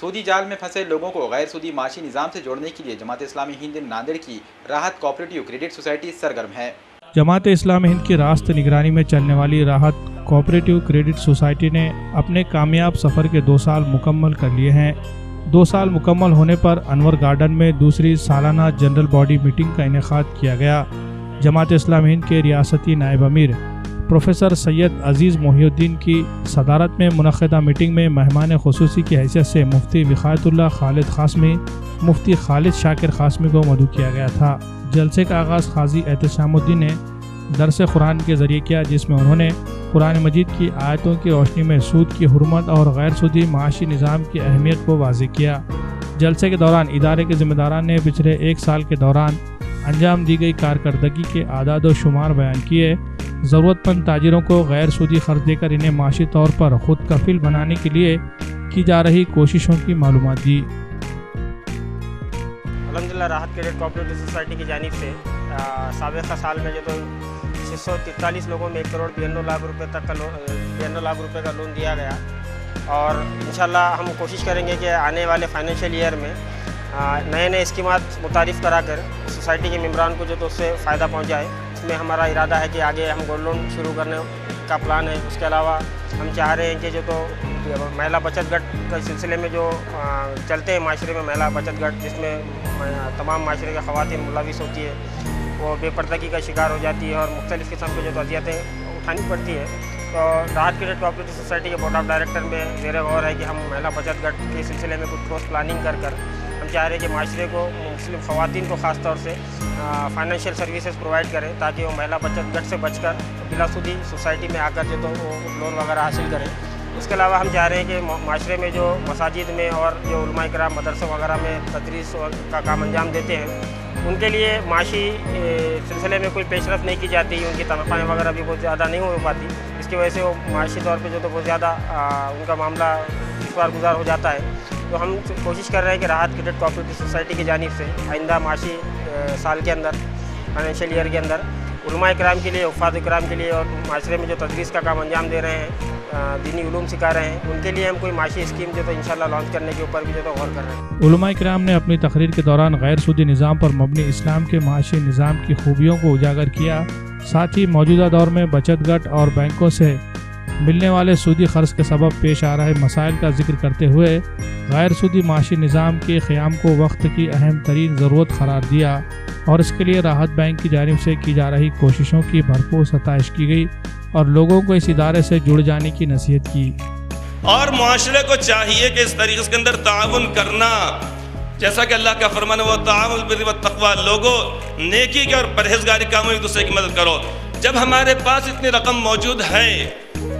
سودی جال میں پھنسے لوگوں کو غیر سودی معاشی نظام سے جوڑنے کے لیے جماعت اسلامی ہند ناندیڑ کی راحت کوآپریٹیو کریڈٹ سوسائٹی سرگرم ہے۔ جماعت اسلامی ہند کی راست نگرانی میں چلنے والی راحت کوآپریٹیو کریڈٹ سوسائٹی نے اپنے کامیاب سفر کے 2 سال مکمل کر لیے ہیں۔ 2 سال مکمل ہونے پر انور گارڈن میں دوسری سالانہ جنرل باڈی میٹنگ کا انعقاد کیا گیا۔ جماعت اسلامی ہند کے ریاستی نائب امیر پروفیسر سید عزیز محی الدین کی صدارت میں منعقدہ میٹنگ میں مہمان خصوصی کی حیثیت سے مفتی وقایت اللہ خالد قاسمی، مفتی خالد شاکر قاسمی کو مدعو کیا گیا تھا۔ جلسے کا آغاز قاضی احتشام الدین نے درس قرآن کے ذریعے کیا، جس میں انہوں نے قرآن مجید کی آیتوں کی روشنی میں سود کی حرمت اور غیر سودی معاشی نظام کی اہمیت کو واضح کیا۔ جلسے کے دوران ادارے کے ذمہ داران نے پچھلے 1 سال کے دوران انجام دی گئی کارکردگی کے اعداد و شمار بیان کیے۔ ضرورت مند تاجروں کو غیر سودی قرض دے کر انہیں معاشی طور پر خود کفیل بنانے کے لیے کی جا رہی کوششوں کی معلومات دی۔ الحمدللہ راحت کریڈٹ کوآپریٹیو سوسائٹی کی جانب سے سابقہ سال میں جو تو 643 لوگوں میں 1,92,00,000 روپے تک کا 92 لاکھ روپے کا لون دیا گیا، اور انشاءاللہ ہم کوشش کریں گے کہ آنے والے فائنینشیل ایئر میں نئے اسکیمات متعارف کرا کر سوسائٹی کے ممبران کو جو تو اس سے فائدہ پہنچائے۔ اس میں ہمارا ارادہ ہے کہ آگے ہم گولڈ لون شروع کرنے کا پلان ہے۔ اس کے علاوہ ہم چاہ رہے ہیں کہ جو تو مہیلا بچت گھٹ کے سلسلے میں جو چلتے ہیں معاشرے میں مہیلا بچت گھٹ، جس میں تمام معاشرے کے خواتین ملوث ہوتی ہے، وہ بے پردگی کا شکار ہو جاتی ہے اور مختلف قسم کے جو اذیتیں اٹھانی پڑتی ہے، تو راحت کریڈٹ کوآپریٹیو سوسائٹی کے بورڈ آف ڈائریکٹر میں زیر غور ہے کہ ہم مہیلا بچت گھٹ کے سلسلے میں کچھ ٹھوس پلاننگ کر ہم چاہ رہے ہیں کہ معاشرے کو مسلم خواتین کو خاص طور سے فائنینشیل سروسز پرووائڈ کریں، تاکہ وہ مہیلا بچت گھٹ سے بچ کر بلا سودی سوسائٹی میں آ کر جو تو وہ لون وغیرہ حاصل کریں۔ اس کے علاوہ ہم چاہ رہے ہیں کہ معاشرے میں جو مساجد میں اور جو علماء کرام مدرسوں وغیرہ میں تدریس کا کام انجام دیتے ہیں، ان کے لیے معاشی سلسلے میں کوئی پیش رفت نہیں کی جاتی، ان کی تنخواہیں وغیرہ بھی بہت زیادہ نہیں ہو پاتی، اس کی وجہ سے وہ معاشی طور پہ جو تو بہت زیادہ ان کا معاملہ دشوار گزار ہو جاتا ہے۔ تو ہم کوشش کر رہے ہیں کہ راحت کریڈٹ کوآپریٹیو سوسائٹی کی جانب سے آئندہ معاشی سال کے اندر فائنینشیل ایئر کے اندر علماء کرام کے لیے، حفاظ کرام کے لیے اور معاشرے میں جو تدریس کا کام انجام دے رہے ہیں، دینی علوم سکھا رہے ہیں، ان کے لیے ہم کوئی معاشی اسکیم جو تو انشاءاللہ لانچ کرنے کے اوپر بھی جو تو غور کر رہے ہیں۔ علماء کرام نے اپنی تقریر کے دوران غیر سودی نظام پر مبنی اسلام کے معاشی نظام کی خوبیوں کو اجاگر کیا، ساتھ ہی موجودہ دور میں بچت گھٹ اور بینکوں سے ملنے والے سودی قرض کے سبب پیش آ رہے مسائل کا ذکر کرتے ہوئے غیر سودی معاشی نظام کے قیام کو وقت کی اہم ترین ضرورت قرار دیا، اور اس کے لیے راحت بینک کی جانب سے کی جا رہی کوششوں کی بھرپور ستائش کی گئی اور لوگوں کو اس ادارے سے جڑ جانے کی نصیحت کی۔ اور معاشرے کو چاہیے کہ اس طریقے کے اندر تعاون کرنا، جیسا کہ اللہ کا فرمان ہے وہ تعاون بالبر والتقوی، لوگوں نیکی کے اور پرہیزگاری کاموں میں ایک دوسرے کی مدد کرو۔ جب ہمارے پاس اتنی رقم موجود ہے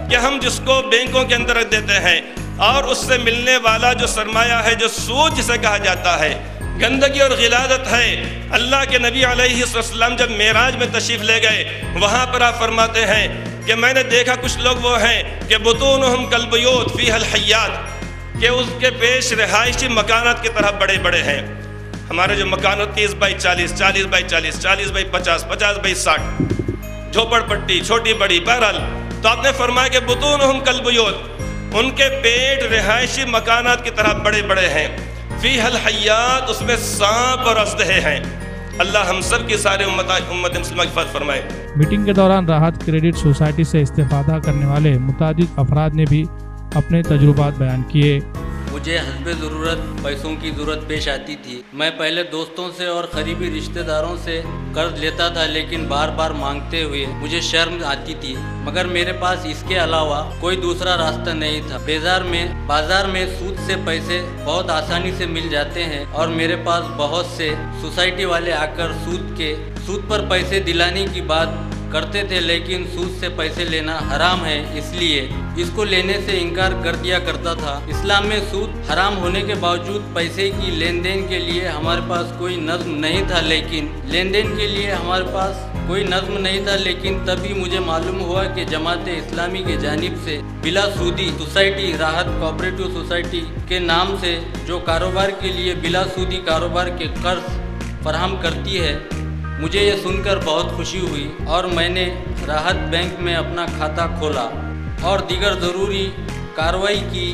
کہ ہم جس کو بینکوں کے اندر رکھ دیتے ہیں اور اس سے ملنے والا جو سرمایہ ہے، جو سود جسے کہا جاتا ہے، گندگی اور غلاظت ہے۔ اللہ کے نبی علیہ السلام جب معراج میں تشریف لے گئے، وہاں پر آپ فرماتے ہیں کہ میں نے دیکھا کچھ لوگ وہ ہیں کہ بطونہم کالبیوت فیہا الحیات، کہ اس کے پیش رہائشی مکانات کی طرح بڑے بڑے ہیں۔ ہمارے جو مکانات 30 بائی 40، 40 بائی 40، 40 بائی 50، 50 بائی 60، جھوپڑ پٹی چھوٹی بڑی، بہرحال تو آپ نے فرمایا کہ بطونہم کالبیوت، ان کے پیٹ رہائشی مکانات کی طرح بڑے بڑے ہیں، فیہا الحیات، اس میں سانپ اور اژدہے ہیں۔ اللہ ہم سب کی سارے امت مسلمہ کی حفاظت فرمائے۔ میٹنگ کے دوران راحت کریڈٹ سوسائٹی سے استفادہ کرنے والے متعدد افراد نے بھی اپنے تجربات بیان کیے۔ مجھے حسب ضرورت پیسوں کی ضرورت پیش آتی تھی۔ میں پہلے دوستوں سے اور قریبی رشتہ داروں سے قرض لیتا تھا، لیکن بار بار مانگتے ہوئے مجھے شرم آتی تھی، مگر میرے پاس اس کے علاوہ کوئی دوسرا راستہ نہیں تھا۔ بازار میں سود سے پیسے بہت آسانی سے مل جاتے ہیں، اور میرے پاس بہت سے سوسائٹی والے آ کر سود پر پیسے دلانے کی بات کرتے تھے، لیکن سود سے پیسے لینا حرام ہے، اس لیے اس کو لینے سے انکار کر دیا کرتا تھا۔ اسلام میں سود حرام ہونے کے باوجود پیسے کی لین دین کے لیے ہمارے پاس کوئی نظم نہیں تھا، لیکن تبھی مجھے معلوم ہوا کہ جماعت اسلامی کی جانب سے بلا سودی سوسائٹی راحت کوآپریٹیو سوسائٹی کے نام سے جو کاروبار کے لیے بلا سودی کاروبار کے قرض فراہم کرتی ہے، مجھے یہ سن کر بہت خوشی ہوئی، اور میں نے راحت بینک میں اپنا کھاتہ کھولا اور دیگر ضروری کارروائی کی۔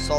100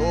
2